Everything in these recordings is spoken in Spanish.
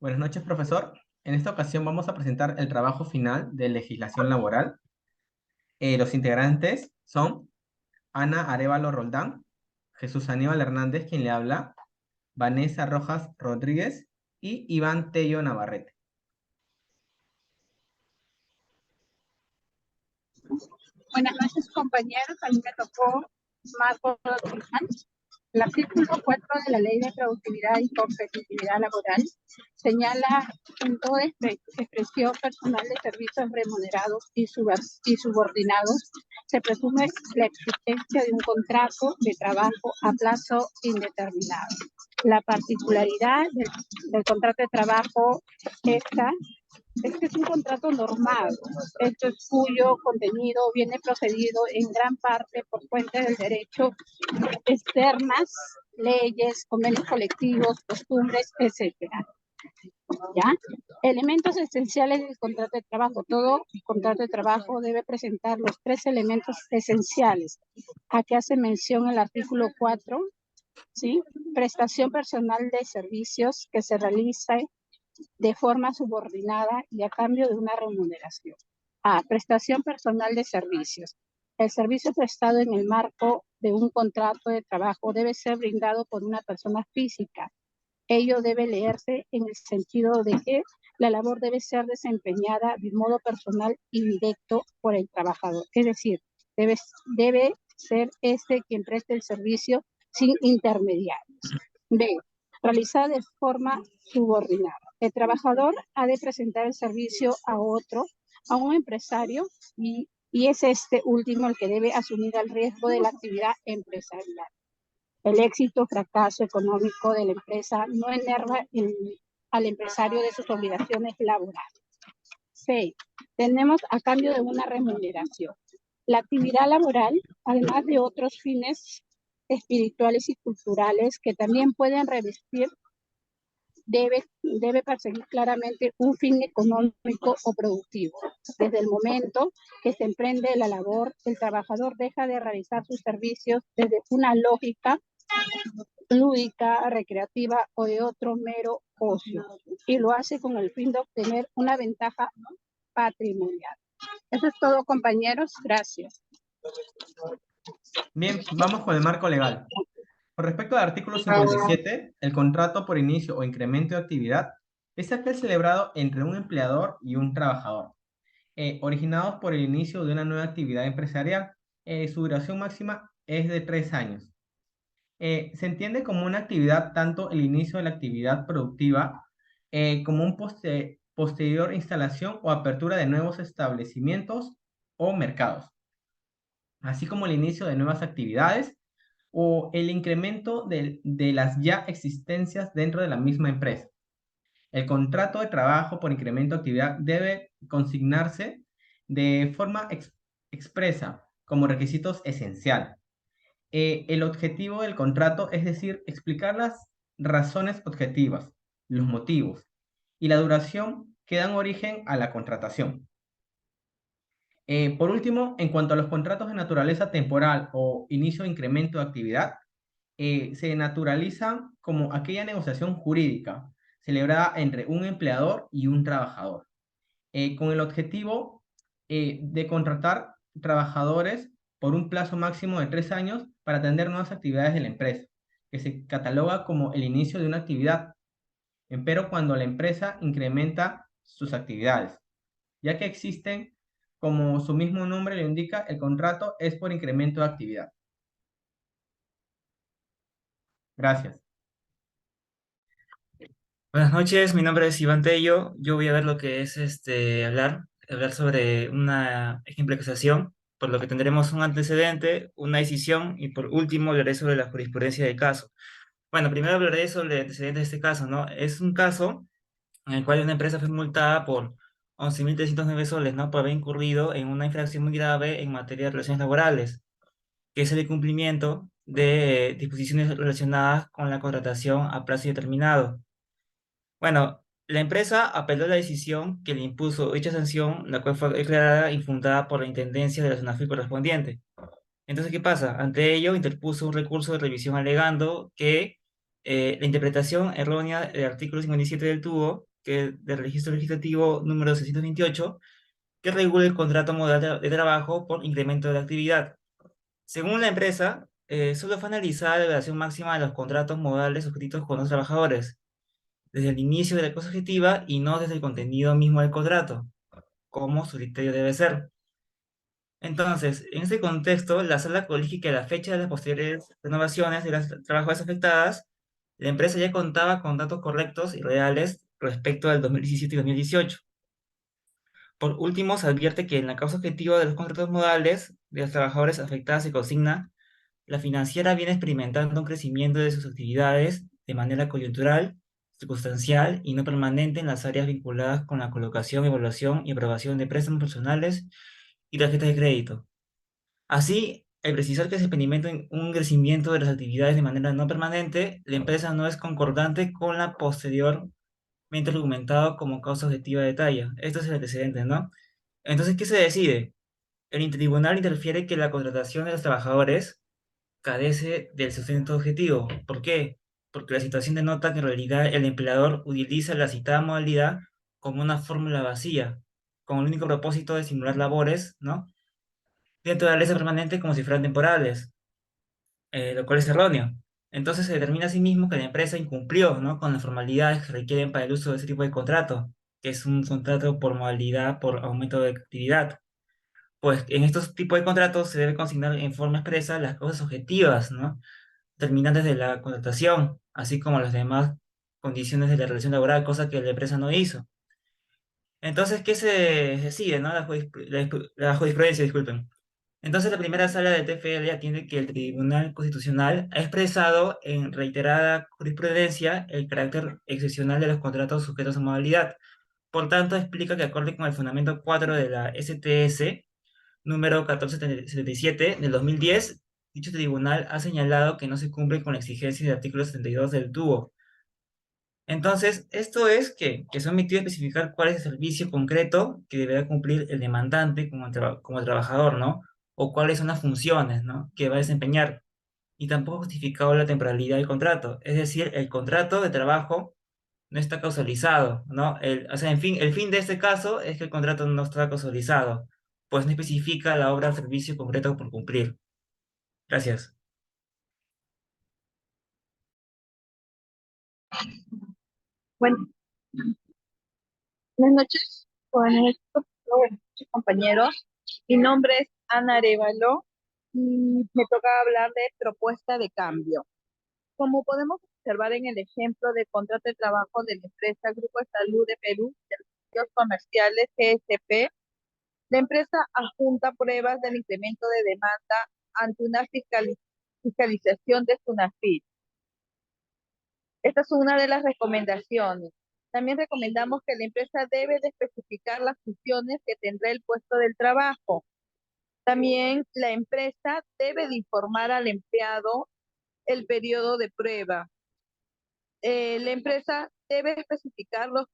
Buenas noches, profesor. En esta ocasión vamos a presentar el trabajo final de legislación laboral. Los integrantes son Ana Arevalo Roldán, Jesús Aníbal Hernández, quien le habla, Vanessa Rojas Rodríguez y Iván Tello Navarrete. Buenas noches, compañeros. A mí me tocó Marco Rodríguez. El artículo 4 de la Ley de Productividad y Competitividad Laboral señala en toda expresión personal de servicios remunerados y subordinados, se presume la existencia de un contrato de trabajo a plazo indeterminado. La particularidad del contrato de trabajo es que es un contrato normado, esto es cuyo contenido viene procedido en gran parte por fuentes del derecho externas, leyes, convenios colectivos, costumbres, etcétera. ¿Ya? Elementos esenciales del contrato de trabajo. Todo contrato de trabajo debe presentar los 3 elementos esenciales a que hace mención el artículo 4, ¿sí? Prestación personal de servicios que se realiza de forma subordinada y a cambio de una remuneración. A. Prestación personal de servicios. El servicio prestado en el marco de un contrato de trabajo debe ser brindado por una persona física. Ello debe leerse en el sentido de que la labor debe ser desempeñada de modo personal y directo por el trabajador. Es decir, debe ser quien preste el servicio sin intermediarios. B. Realizada de forma subordinada. El trabajador ha de presentar el servicio a un empresario, y es este último el que debe asumir el riesgo de la actividad empresarial. El éxito o fracaso económico de la empresa no enerva al empresario de sus obligaciones laborales. 6. Tenemos a cambio de una remuneración. La actividad laboral, además de otros fines espirituales y culturales que también pueden revestir, debe perseguir claramente un fin económico o productivo. Desde el momento que se emprende la labor, el trabajador deja de realizar sus servicios desde una lógica lúdica, recreativa o de otro mero ocio, y lo hace con el fin de obtener una ventaja patrimonial. Eso es todo, compañeros. Gracias. Bien, vamos con el marco legal. Con respecto al artículo 57, el contrato por inicio o incremento de actividad es aquel celebrado entre un empleador y un trabajador, originados por el inicio de una nueva actividad empresarial. Su duración máxima es de 3 años. Se entiende como una actividad tanto el inicio de la actividad productiva como un posterior instalación o apertura de nuevos establecimientos o mercados, así como el inicio de nuevas actividades o el incremento de las ya existencias dentro de la misma empresa. El contrato de trabajo por incremento de actividad debe consignarse de forma expresa como requisitos esenciales. El objetivo del contrato es decir, explicar las razones objetivas, los motivos y la duración que dan origen a la contratación. Por último, en cuanto a los contratos de naturaleza temporal o inicio de incremento de actividad, se naturalizan como aquella negociación jurídica celebrada entre un empleador y un trabajador, con el objetivo de contratar trabajadores por un plazo máximo de 3 años para atender nuevas actividades de la empresa, que se cataloga como el inicio de una actividad, empero cuando la empresa incrementa sus actividades, ya que existen, como su mismo nombre lo indica, el contrato es por incremento de actividad. Gracias. Buenas noches, mi nombre es Iván Tello. Yo voy a ver lo que es hablar sobre una ejemplificación, por lo que tendremos un antecedente, una decisión y por último hablaré sobre la jurisprudencia del caso. Bueno, primero hablaré sobre el antecedente de este caso, ¿no? Es un caso en el cual una empresa fue multada por 11.309 soles, ¿no? Por haber incurrido en una infracción muy grave en materia de relaciones laborales, que es el incumplimiento de disposiciones relacionadas con la contratación a plazo determinado. Bueno, la empresa apeló la decisión que le impuso dicha sanción, la cual fue declarada infundada por la Intendencia de la zona FI correspondiente. Entonces, ¿qué pasa? Ante ello, interpuso un recurso de revisión alegando que la interpretación errónea del artículo 57 del TUO, del Registro Legislativo número 628, que regula el contrato modal de trabajo por incremento de la actividad. Según la empresa, solo fue analizada la duración máxima de los contratos modales suscritos con los trabajadores, desde el inicio de la cosa objetiva y no desde el contenido mismo del contrato, como su criterio debe ser. Entonces, en este contexto, la sala colegía que a la fecha de las posteriores renovaciones de las trabajadores afectadas, la empresa ya contaba con datos correctos y reales respecto al 2017 y 2018. Por último, se advierte que en la causa objetiva de los contratos modales de los trabajadores afectados se consigna: la financiera viene experimentando un crecimiento de sus actividades de manera coyuntural, circunstancial y no permanente en las áreas vinculadas con la colocación, evaluación y aprobación de préstamos personales y tarjetas de crédito. Así, al precisar que se experimenta un crecimiento de las actividades de manera no permanente, la empresa no es concordante con la posteriormente argumentado como causa objetiva de talla. Esto es el antecedente, ¿no? Entonces, ¿qué se decide? El intertribunal interfiere que la contratación de los trabajadores carece del sustento objetivo. ¿Por qué? Porque la situación denota que en realidad el empleador utiliza la citada modalidad como una fórmula vacía, con el único propósito de simular labores, ¿no?, dentro de la ley permanente como si fueran temporales, lo cual es erróneo. Entonces se determina asimismo que la empresa incumplió, ¿no?, con las formalidades que requieren para el uso de ese tipo de contrato, que es un contrato por modalidad, por aumento de actividad. Pues en estos tipos de contratos se debe consignar en forma expresa las causas objetivas, ¿no?, terminantes de la contratación, así como las demás condiciones de la relación laboral, cosa que la empresa no hizo. Entonces, ¿qué se decide, no? La jurisprudencia, disculpen. Entonces, la primera sala del TFL atiende que el Tribunal Constitucional ha expresado en reiterada jurisprudencia el carácter excepcional de los contratos sujetos a modalidad. Por tanto, explica que, acorde con el fundamento 4 de la STS, número 1477 del 2010, dicho tribunal ha señalado que no se cumple con la exigencia del artículo 72 del TUO. Entonces, esto es que se ha omitido especificar cuál es el servicio concreto que deberá cumplir el demandante como trabajador, ¿no? O cuáles son las funciones, ¿no?, que va a desempeñar. Y tampoco ha justificado la temporalidad del contrato. Es decir, el contrato de trabajo no está causalizado, ¿no? O sea, en fin, el fin de este caso es que el contrato no está causalizado, pues no especifica la obra o servicio concreto por cumplir. Gracias. Bueno, buenas noches, buenas noches, compañeros. Mi nombre es Ana Arevalo y me toca hablar de propuesta de cambio. Como podemos observar en el ejemplo de contrato de trabajo de la empresa Grupo de Salud de Perú, Servicios Comerciales GSP, la empresa adjunta pruebas del incremento de demanda ante una fiscalización de SUNAFIL. Esta es una de las recomendaciones. También recomendamos que la empresa debe de especificar las funciones que tendrá el puesto del trabajo. También la empresa debe de informar al empleado el periodo de prueba. La empresa debe especificar los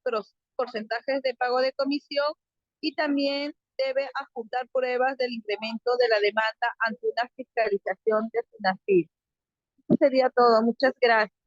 porcentajes de pago de comisión y también debe adjuntar pruebas del incremento de la demanda ante una fiscalización de SUNAFIL. Eso sería todo. Muchas gracias.